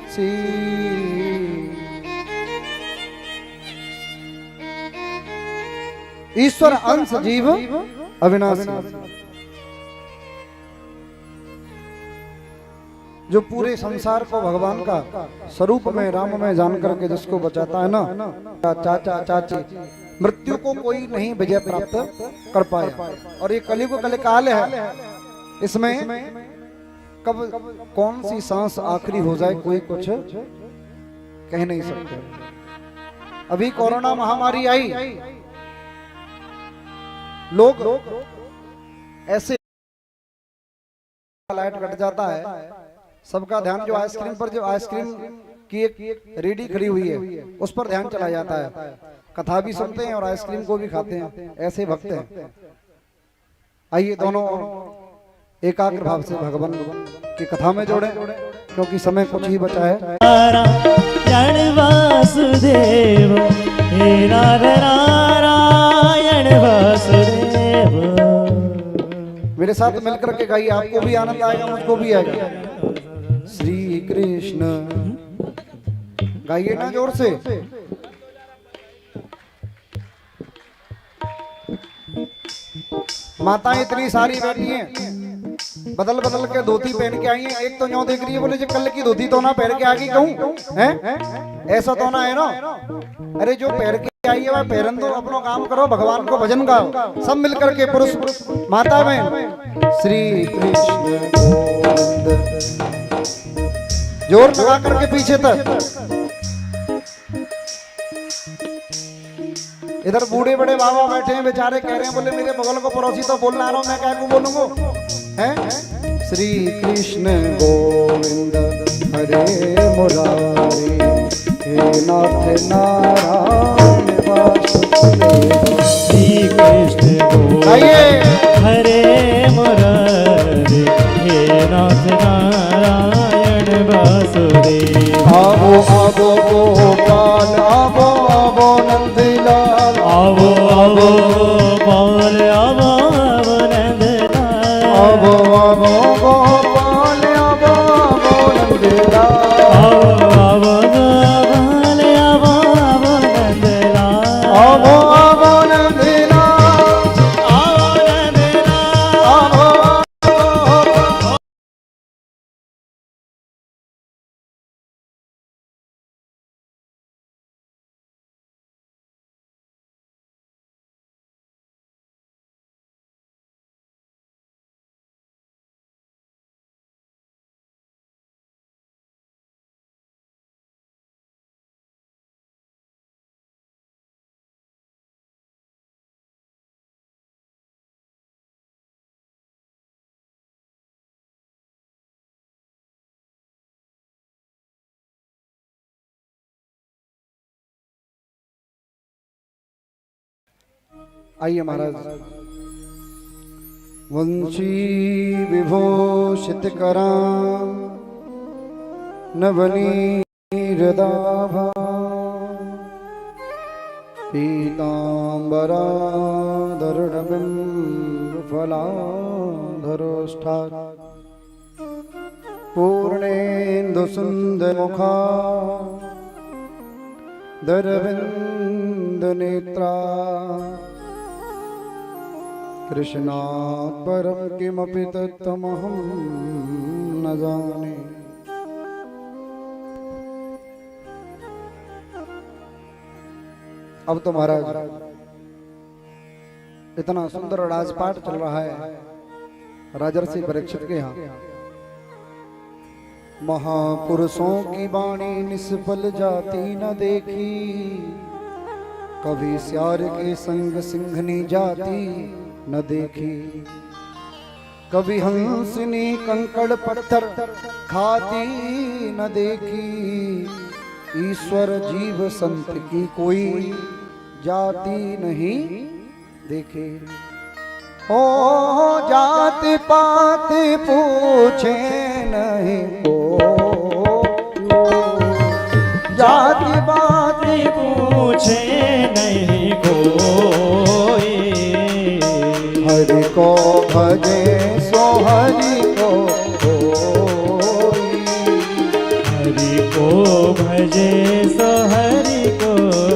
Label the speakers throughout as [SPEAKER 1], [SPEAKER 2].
[SPEAKER 1] सी। ईश्वर अंश जीव अविनाशी, जो पूरे संसार को भगवान का स्वरूप में राम में जान करके जिसको बचाता है ना, चाचा चाची मृत्यु को कोई नहीं विजय प्राप्त कर पाया। और ये कलयुग कलिकाल है, इसमें कब कौन सी सांस आखिरी हो जाए कोई कुछ कह नहीं सकते। अभी कोरोना महामारी आई, लोग ऐसे लाइट कट जाता है, सबका ध्यान जो आइसक्रीम पर, जो आइसक्रीम की एक रेडी खड़ी हुई है उस पर ध्यान चला जाता है। कथा भी सुनते हैं और आइसक्रीम को भी खाते हैं, ऐसे भक्त हैं। आइए दोनों एकाग्र भाव से भगवान की कथा में जोड़ें, क्योंकि समय कुछ ही बचा है।
[SPEAKER 2] नारायण वासुदेव, हे नारायण वासुदेव।
[SPEAKER 1] मेरे साथ मिलकर के गाइए, आपको भी आनंद आएगा, मुझको भी आएगा। श्री कृष्ण गाइए ना जोर से। माताएं इतनी सारी बैठी हैं, बदल बदल के धोती पहन के आई हैं। एक तो न्यों देख रही है, बोले जो कल की धोती तो ना पहन के आ गई कहूं हैं, ऐसा तो ना है ना। अरे जो पहन के आई है वह पहन दो, अपना काम करो, भगवान को भजन गाओ, सब मिलकर के पुरुष माता बहन। श्री कृष्ण गोविंद, जोर लगा करके पीछे तक। इधर बूढ़े बड़े बाबा बैठे हैं, बेचारे कह रहे हैं, बोले मेरे बगल को पड़ोसी तो बोलना आ रहा हूं, मैं क्या को बोलूंगा हैं। श्री कृष्ण गोविंद हरे मुरारी, हे नाथ नारायण वासुदेव।
[SPEAKER 2] श्री कृष्ण गोविंद हरे मुरारी, हे नाथ नारायण वासुदेव।
[SPEAKER 1] आवो आवो गोपाल, आवो आवो नंदलाल,
[SPEAKER 2] आवो आवो गोपाल, आवो आवो नंदलाल।
[SPEAKER 1] आवो आवो गोपाल, आवो आवो नंदलाल।
[SPEAKER 2] आवो आवो गोपाल, आवो आवो नंदलाल।
[SPEAKER 1] आवो आवो नंदलाल,
[SPEAKER 2] आवो नंदलाल।
[SPEAKER 1] आवो आइए महाराज। वंशी विभूषित करा नवनीरदाभा, पीतांबरा फलाधरोष्ठा, पूर्णेन्दु सुंदर मुखा, दरविंद नेत्रा, कृष्णात् परं किमपि तत्त्वमहं न जाने। अब तो महाराज इतना सुंदर राजपाट चल रहा है राजर्षि परीक्षित के यहाँ। महापुरुषों की वाणी निष्फल जाती न देखी, कभी श्यार के संग सिंघनी जाती न देखी, कभी हंसनी कंकड़ पत्थर खाती न देखी। ईश्वर जीव संत की कोई जाति नहीं देखे। ओ जाति पात पूछे नहीं को, जाति बात
[SPEAKER 2] पूछे नहीं कोई।
[SPEAKER 1] हरि को भजे सो हरि को कोई,
[SPEAKER 2] हरि हरि को भजे सो हरि को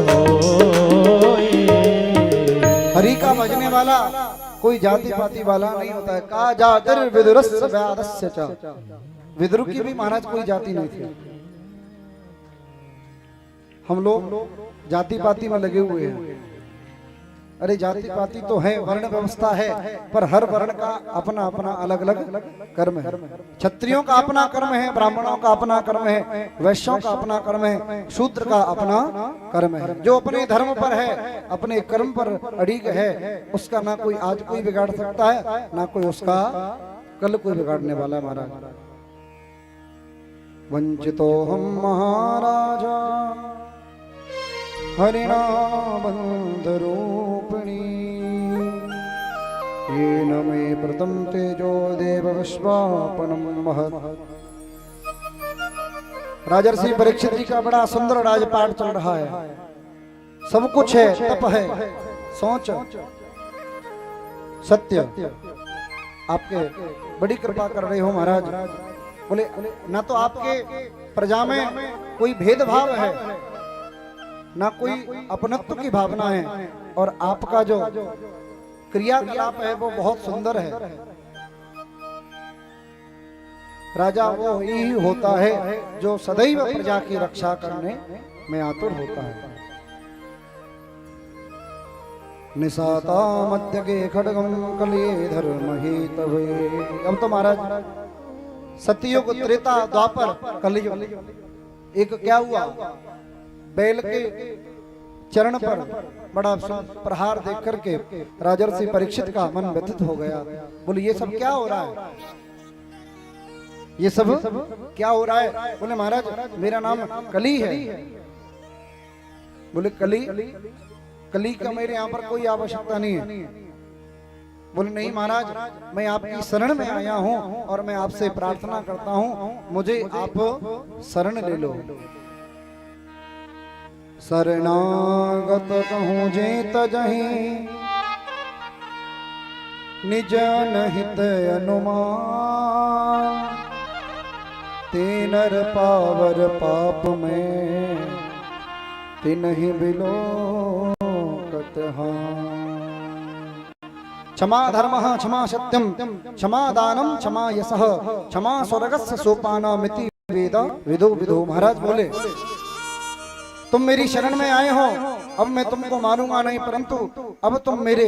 [SPEAKER 2] होए।
[SPEAKER 1] हरि का भजने वाला कोई जाति पाति वाला नहीं होता है। का जातिर विदुरस्य व्याधस्य च। विदुर की भी महाराज कोई जाति नहीं थी। हम लोग जाति पाति में लगे हुए हैं। अरे जाति पाति तो है, वर्ण व्यवस्था है, पर हर वर्ण का अपना अपना अलग अलग कर्म है। क्षत्रियों का अपना कर्म है, ब्राह्मणों का अपना कर्म है, वैश्यों का अपना कर्म है, शूद्र का अपना कर्म है। जो अपने धर्म पर है, अपने कर्म पर अड़िग है, उसका ना कोई आज कोई बिगाड़ सकता है, ना कोई उसका कल कोई बिगाड़ने वाला है। महाराज वंचितो हम महाराजा हरिणा बंधरूपिणी येन मे प्रथम तेजो देव विश्वापनम महत्। राजर्षि परीक्षित जी का बड़ा सुंदर राजपाट चल रहा है। सब कुछ है, तप है, सोच, सत्य। आपके बड़ी कृपा कर रहे हो महाराज। बोले ना तो आपके प्रजा में कोई भेदभाव है, ना कोई अपनत्व की भावना है, और आपका जो क्रियाकलाप है वो बहुत सुंदर है। राजा वो ही होता है जो सदैव प्रजा की रक्षा करने में आतुर होता है। निशाता मध्य के खड्गम कलिये धर्म ही तवे। अब तो महाराज सतयुग, त्रेता, द्वापर, कलियुग, एक क्या हुआ, बैल के चरण पर बड़ा प्रहार देख करके राजर्षि परीक्षित का मन व्यथित हो गया। बोले ये सब क्या हो रहा है, ये सब क्या हो रहा है? बोले महाराज मेरा नाम कली है। बोले कली, कली का मेरे यहाँ पर कोई आवश्यकता नहीं है। बोले नहीं महाराज, मैं आपकी शरण में आया हूँ और मैं आपसे प्रार्थना करता हूँ, मुझे आप शरण ले लो। शरणागत कहूँ जे तजहि निज नहित अनुमान। तेनर पावर पाप में तिन्हि बिलो कतहान। क्षमा धर्मः क्षमा सत्यम क्षमा दानम क्षमा यशः क्षमा स्वर्गस्य सोपानमिति वेद विदो विदो। महाराज बोले तुम मेरी शरण में आए हो, अब मैं तुमको मारूंगा नहीं, परंतु अब तुम मेरे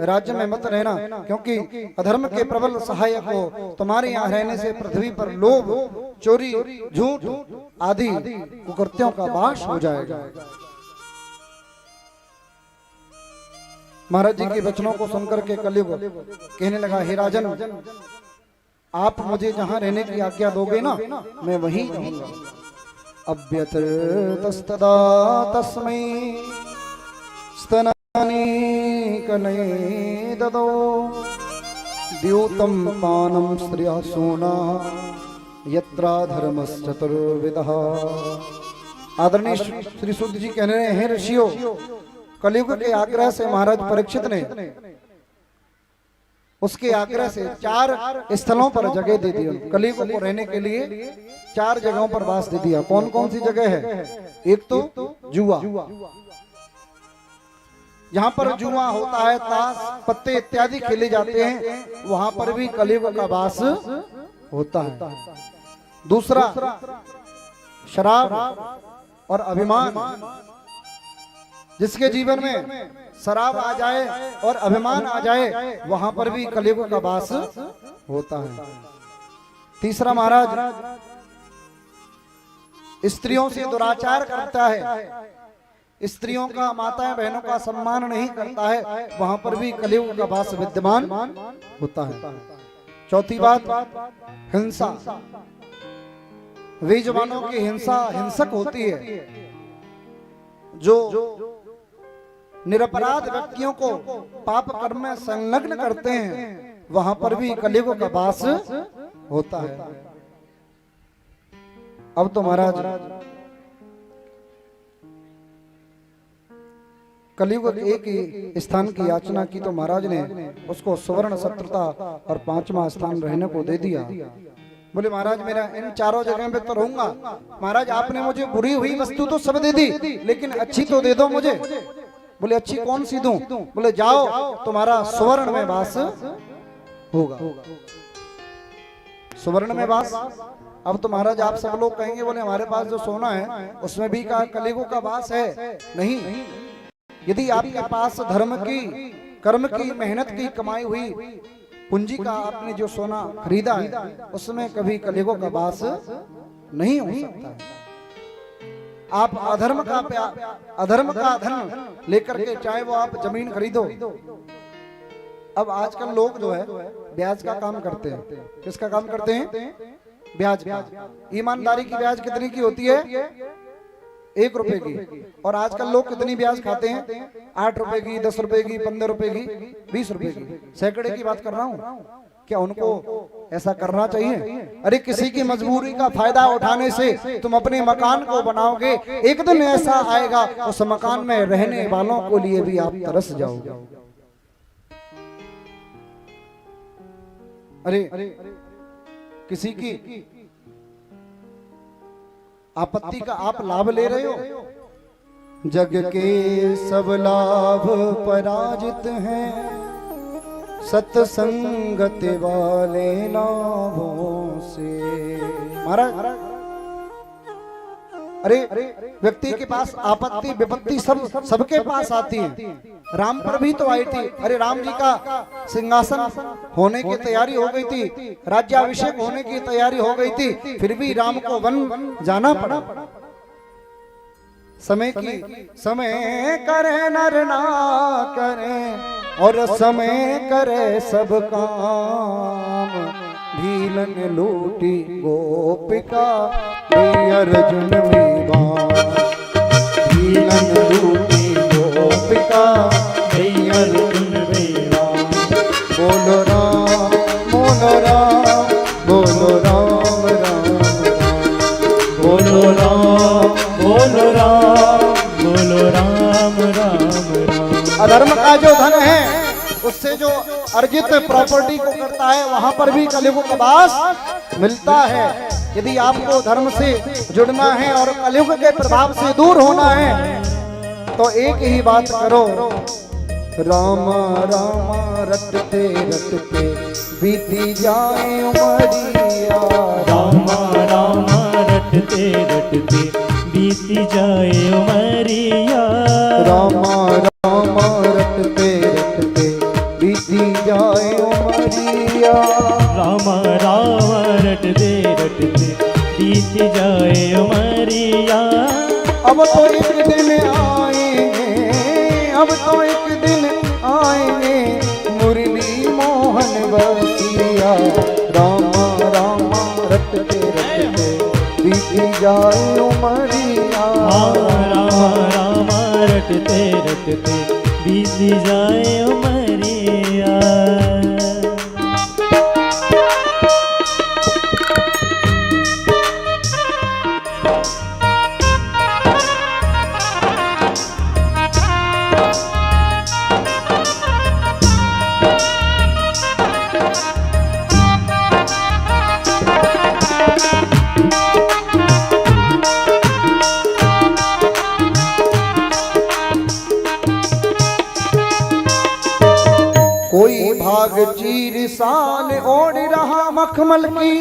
[SPEAKER 1] राज्य में मत रहना, क्योंकि अधर्म के प्रबल सहायक हो। तुम्हारे यहाँ रहने से पृथ्वी पर लोभ, चोरी, झूठ आदि कुकृत्यों का वास हो जाएगा। महाराज जी के वचनों को सुनकर के कलयुग कहने लगा, हे राजन, आप मुझे जहां रहने की आज्ञा दोगे ना, मैं वहीं रहूंगा। अभ्यतस्तदा तस्मै स्तनानि कनये ददो द्यूतं पानं स्त्रियः सोना यत्रा धर्मश्चतुर्विधः। आदरणीय श्री शुद्ध जी कहने रहे हैं, ऋषियों, कलयुग के आग्रह से महाराज परीक्षित ने उसके आग्रह से 4 स्थलों पर जगह दे दी। कलयुग को रहने के लिए 4 जगहों पर वास दे दिया। कौन कौन सी जगह है? एक तो जुआ, जहां पर जुआ होता है, ताश पत्ते इत्यादि खेले जाते हैं, वहां पर भी कलयुग का वास होता है। दूसरा शराब और अभिमान। जिसके जीवन में शराब आ जाए और अभिमान आ जाए, वहां पर भी कलयुग का वास होता है। तीसरा महाराज स्त्रियों से दुराचार करता है, स्त्रियों का, माताएं बहनों का सम्मान नहीं करता है, वहां पर भी कलयुग का वास विद्यमान होता है। चौथी बात हिंसा। वे जवानों की हिंसा हिंसक होती है, जो निरपराध व्यक्तियों को पाप कर्म में संलग्न करते हैं, वहां पर भी कलयुग का वास होता है। अब तो महाराज कलयुग एक ही स्थान की याचना की तो महाराज ने उसको सुवर्ण शत्रुता और 5वां स्थान रहने को दे दिया। बोले महाराज मेरा इन चारों जगह पे तो रहूंगा। महाराज आपने मुझे बुरी हुई वस्तु तो सब दे दी, लेकिन अच्छी तो दे दो मुझे। बोले अच्छी कौन सी दूं? बोले जाओ तुम्हारा स्वर्ण में वास होगा, स्वर्ण में वास। अब तो महाराज आप सब लोग कहेंगे बोले हमारे पास जो सोना है उसमें भी का कलेगों का वास है। नहीं, यदि आपके पास धर्म की, कर्म की, मेहनत की कमाई हुई पूंजी का आपने जो सोना खरीदा है उसमें कभी कलेगों का वास नहीं हो सकता है। आप अधर्म का धन लेकर के चाहे वो आप जमीन खरीदो। अब आजकल लोग जो है ब्याज का काम करते हैं। किसका काम करते हैं? ब्याज का। ईमानदारी की ब्याज कितनी की होती है? 1 रुपए की। और आजकल लोग कितनी ब्याज खाते हैं? 8 रुपए की, 10 रुपए की, 15 रुपए की, 20 रुपए की, सैकड़े की बात कर रहा हूँ। क्या उनको ऐसा करना चाहिए? अरे किसी की मजबूरी का फायदा उठाने से तुम अपने मकान को बनाओगे, एक दिन ऐसा आएगा उस मकान में रहने वालों को लिए भी आप तरस जाओगे। अरे किसी की आपत्ति का आप लाभ ले रहे हो। जग के सब लाभ पराजित हैं, सत्संगत वाले लाभों से। महाराज अरे व्यक्ति के पास आपत्ति विपत्ति सबके पास आती है। राम पर भी तो आई थी। अरे राम जी का सिंहासन होने की तैयारी हो गई थी, राज्याभिषेक होने की तैयारी हो गई थी, फिर भी राम को वन जाना पड़ा। समय करे नर ना करे, और समय करे सब काम। भीलन लूटी गोपिका, अर्जुन में बाण। भीलन लूटी गोपिका, अर्जुन में बाण। बोलो राम बोलो राम बोलो राम राम राम।
[SPEAKER 2] बोलो राम बोलो राम बोलो राम राम राम।
[SPEAKER 1] अधर्म का जो धन है उससे जो अर्जित प्रॉपर्टी को करता है वहां पर भी कलयुग का वास मिलता है। यदि आपको धर्म से जुड़ना है और कलयुग के प्रभाव से दूर होना है तो एक ही बात करो। राम राम रटते रटते बीती जाए उमरिया।
[SPEAKER 2] राम राम रटते रटते बीती जाए उमरिया।
[SPEAKER 1] राम राम रटते रटते बीती जाए उमरिया।
[SPEAKER 2] राम राम रटते रटते बीती जाए उमरिया।
[SPEAKER 1] अब तो एक दिन आएंगे, अब तो एक दिन आएंगे, मुरली मोहन बसिया। राम राम रटते रटते बीती जाए उमरिया।
[SPEAKER 2] राम राम रटते रटते बीती जाए उमरिया।
[SPEAKER 1] कोई भाग चीर साल ओढ़ रहा मखमल की।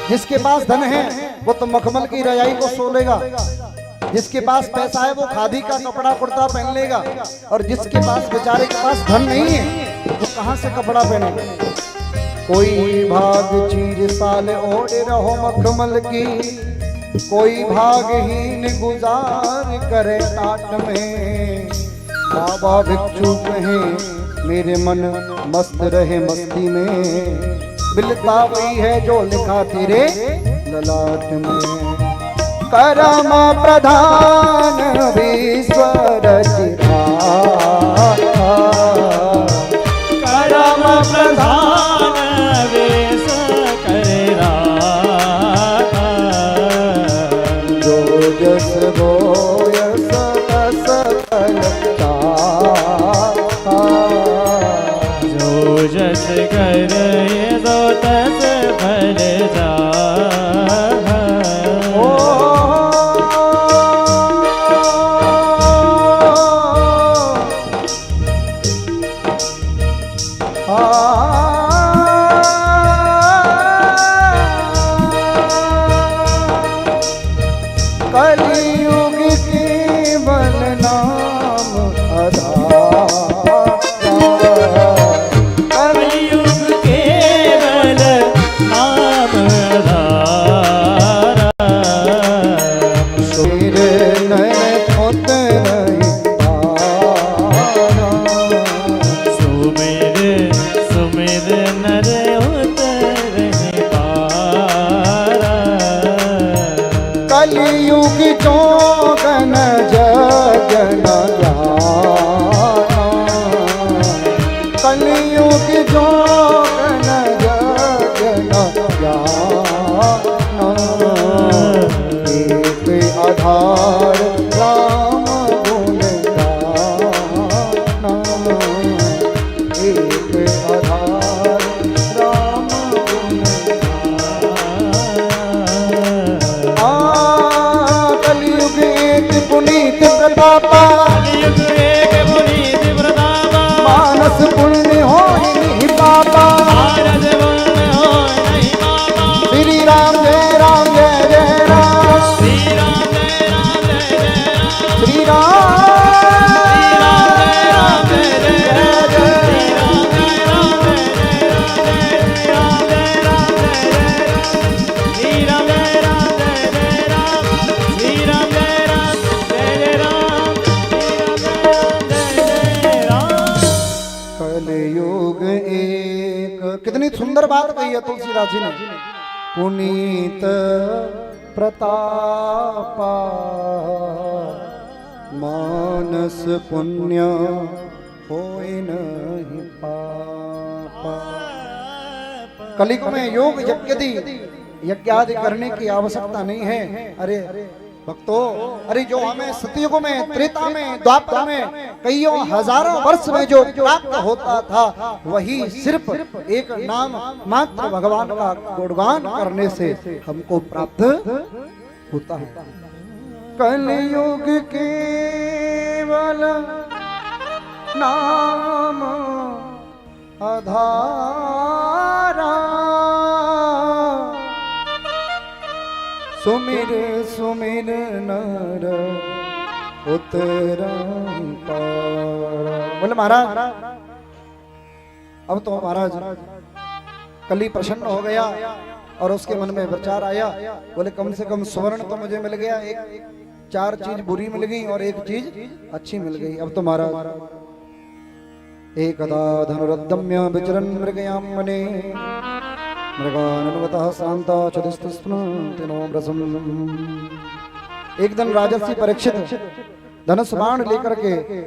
[SPEAKER 1] जिसके पास धन है वो तो मखमल की रजाई को सो लेगा। जिसके पास पैसा है वो खादी का कपड़ा कुर्ता पहन लेगा। और जिसके पास बेचारे के पास धन नहीं है वो कहां से कपड़ा पहनेगा। कोई भाग चीर साल ओढ़ रहो मखमल की, कोई भागहीन गुजार करे टाट में। बाबा भिक्षु कहें मेरे मन मस्त रहे मस्ती में, मिलता वही है जो लिखा तेरे ललाट में। करम प्रधान विश्वर
[SPEAKER 2] करम प्रधान वेश करा।
[SPEAKER 1] जो जस बोयस सकल
[SPEAKER 2] जो जस कर दो तस भर जा।
[SPEAKER 1] कलयुग केवल नाम आधार,
[SPEAKER 2] कलयुग केवल नाम आधारा।
[SPEAKER 1] सिर नर उतर पारा,
[SPEAKER 2] सुमिर सुमिर नर उतर पारा।
[SPEAKER 1] कलयुग जोगन जगन कलयुग जोगन जगन एक आधार राम गुण गाना, एक आधार राम गुण कलयुग एक पुनीत प्रतापा,
[SPEAKER 2] कलयुग एक पुनीत प्रतापा।
[SPEAKER 1] मानस पुण्य हो नहीं पापा,
[SPEAKER 2] भारत वर्ण हो नहीं पापा।
[SPEAKER 1] श्री राम जय राम जय जय राम,
[SPEAKER 2] श्री राम जय राम जय जय राम।
[SPEAKER 1] श्री राम
[SPEAKER 2] जय जय राम जय जय राम जय राम जय राम जय राम जय जय राम जय जय राम।
[SPEAKER 1] कलयुग एक, कितनी सुंदर बात कही है तुलसीदास जी ने। पुनीत प्रतापा, मानस पुण्य होय नहीं पापा। कलयुग में योग यज्ञ आदि करने की आवश्यकता नहीं है। अरे भक्तों, अरे जो हमें सतयुग में, त्रेता में, द्वापर में, कईयों हजारों वर्ष में जो प्राप्त होता था, वही सिर्फ एक नाम मात्र भगवान का गुणगान करने से हमको प्राप्त होता है। कलयुग केवल नाम आधारा, सुमिर सुमिर नर उतरं पारा। बोले महाराज, अब तो महाराज कली प्रसन्न हो गया और उसके मन में विचार आया। बोले कम से कम स्वर्ण तो मुझे मिल गया, एक चार चीज बुरी मिल गई और एक चीज अच्छी मिल गई। अब तो महाराज एकदा धनुरद्दम्य विचरन् मृगयां वने, मृगानन्वतः शान्ता चतुस्तस्पन्ति नो व्रसम्। एक दिन राजर्षि परीक्षित धनुष बाण लेकर के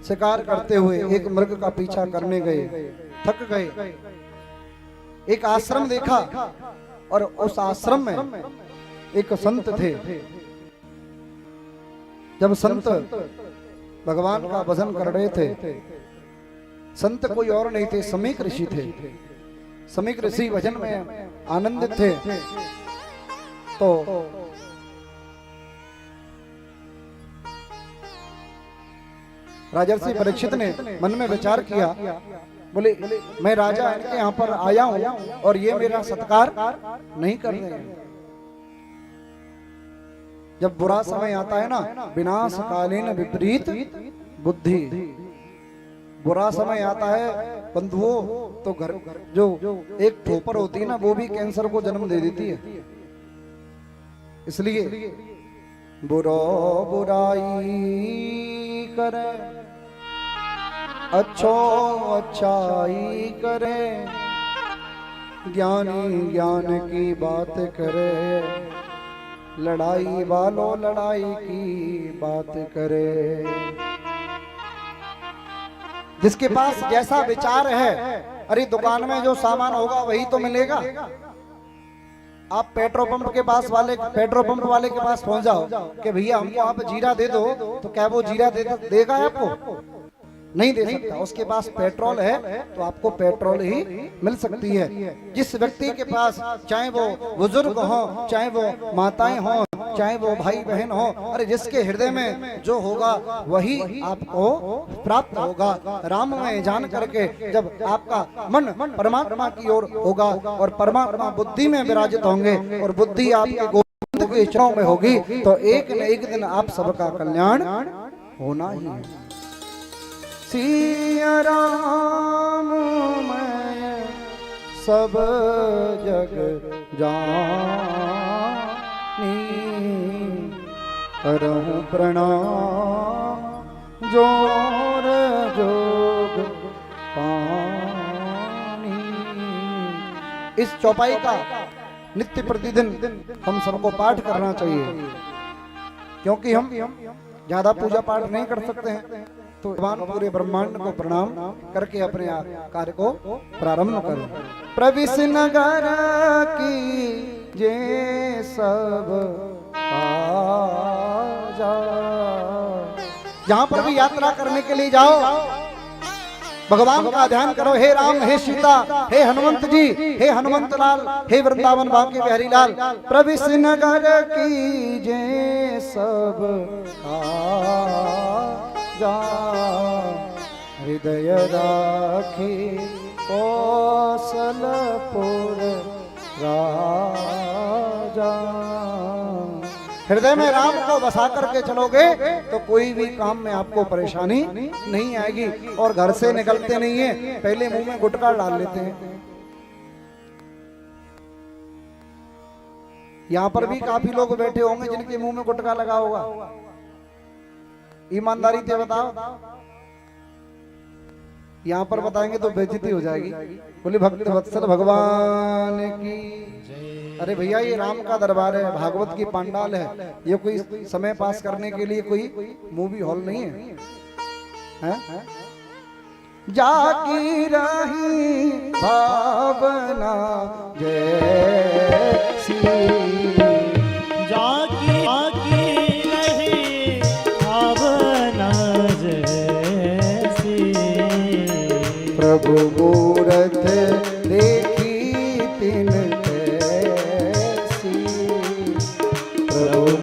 [SPEAKER 1] शिकार करते हुए एक मृग का पीछा करने गए, थक गए। एक आश्रम देखा और उस आश्रम में एक संत थे। जब संत भगवान का भजन कर रहे थे, संत कोई और नहीं थे, समीक ऋषि थे। समीक ऋषि भजन में आनंदित थे। तो राजर्षि परीक्षित ने मन में विचार किया, बोले मैं राजा इनके यहाँ पर आया हूँ और ये मेरा सत्कार नहीं कर रहे हैं। जब बुरा समय आता है ना, विनाशकालीन विपरीत बुद्धि, बुरा समय आता है बंधुओं, तो घर जो एक ठोपर होती है ना, वो भी कैंसर को जन्म दे देती है। इसलिए बुरा बुराई करे, अच्छो अच्छाई करे, ज्ञानी ज्ञान की बात करे, लड़ाई वालों लड़ाई की बात करे। जिसके पास जैसा विचार है, अरे दुकान में जो सामान होगा वही तो मिलेगा। आप पेट्रोल पंप के पास पेट्रोल पंप वाले के पास पहुंच जाओ कि भैया हमको आप जीरा दे दो, तो क्या वो जीरा देगा आपको? नहीं दे सकता। उसके पास पेट्रोल है तो आपको पेट्रोल ही मिल सकती है। जिस व्यक्ति के पास, चाहे वो बुजुर्ग हो, चाहे वो माताएं हो, चाहे वो भाई बहन हो, अरे जिसके हृदय में जो होगा वही आपको प्राप्त होगा। राम में जान करके जब आपका मन परमात्मा की ओर होगा और परमात्मा बुद्धि में विराजित होंगे और बुद्धि आपके गोविंद के चरणों में होगी तो एक न एक दिन आप सबका कल्याण होना ही है। सिया राम मैं सब जग जानी, करहूं प्रणाम जोर जोग पानी। इस चौपाई का नित्य प्रतिदिन हम सबको पाठ करना चाहिए, क्योंकि हम ज्यादा पूजा पाठ नहीं कर सकते हैं, तो भगवान पूरे ब्रह्मांड को प्रणाम करके अपने कार्य को प्रारंभ करें। प्रविश नगर की जे सब आजा, जहां पर भी यात्रा करने के लिए जाओ भगवान का ध्यान करो। हे राम, हे सीता, हे हनुमंत जी, हे हनुमंत लाल, हे वृंदावन बांके बिहारी लाल, प्रविश नगर की जे सब आजा, हृदय राखी कौशलपुर राजा। हृदय में राम को बसा करके चलोगे तो कोई भी काम में आपको परेशानी नहीं आएगी। और घर से निकलते नहीं है पहले मुंह में गुटखा डाल लेते हैं। यहाँ पर भी काफी लोग बैठे होंगे जिनके मुंह में गुटखा लगा होगा, ईमानदारी से बताओ। यहाँ पर बताएंगे तो बेइज्जती हो जाएगी। बोले भक्त वत्सल भगवान की। अरे भैया ये राम का दरबार है, भागवत की पंडाल है, ये कोई समय पास करने के लिए कोई मूवी हॉल नहीं है, है? जाकी रही भावना जैसी,
[SPEAKER 2] जाकी रही भावना जैसी,
[SPEAKER 1] प्रभु मूरत देखी तिन